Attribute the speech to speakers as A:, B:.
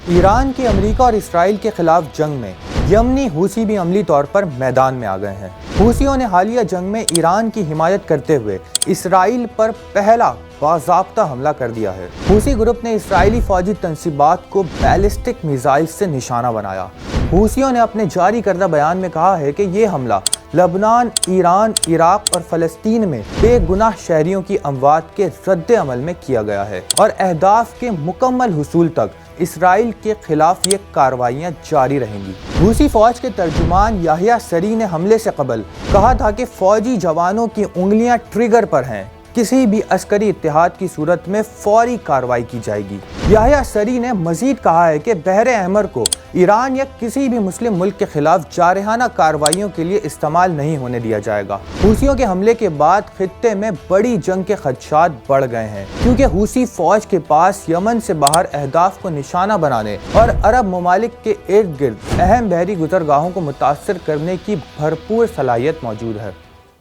A: ایران کی امریکہ اور اسرائیل کے خلاف جنگ میں یمنی حوثی بھی عملی طور پر میدان میں آ گئے ہیں۔ حوثیوں نے حالیہ جنگ میں ایران کی حمایت کرتے ہوئے اسرائیل پر پہلا باضابطہ حملہ کر دیا ہے۔ حوثی گروپ نے اسرائیلی فوجی تنصیبات کو بیلسٹک میزائل سے نشانہ بنایا۔ حوثیوں نے اپنے جاری کردہ بیان میں کہا ہے کہ یہ حملہ لبنان، ایران، عراق اور فلسطین میں بے گناہ شہریوں کی اموات کے رد عمل میں کیا گیا ہے اور اہداف کے مکمل حصول تک اسرائیل کے خلاف یہ کارروائیاں جاری رہیں گی۔ حوثی فوج کے ترجمان یحییٰ سری نے حملے سے قبل کہا تھا کہ فوجی جوانوں کی انگلیاں ٹریگر پر ہیں، کسی بھی عسکری اتحاد کی صورت میں فوری کارروائی کی جائے گی۔ یحییٰ سری نے مزید کہا ہے کہ بحر احمر کو ایران یا کسی بھی مسلم ملک کے خلاف جارحانہ کارروائیوں کے لیے استعمال نہیں ہونے دیا جائے گا۔ حوثیوں کے حملے کے بعد خطے میں بڑی جنگ کے خدشات بڑھ گئے ہیں، کیونکہ حوثی فوج کے پاس یمن سے باہر اہداف کو نشانہ بنانے اور عرب ممالک کے ارد گرد اہم بحری گزرگاہوں کو متاثر کرنے کی بھرپور صلاحیت موجود ہے۔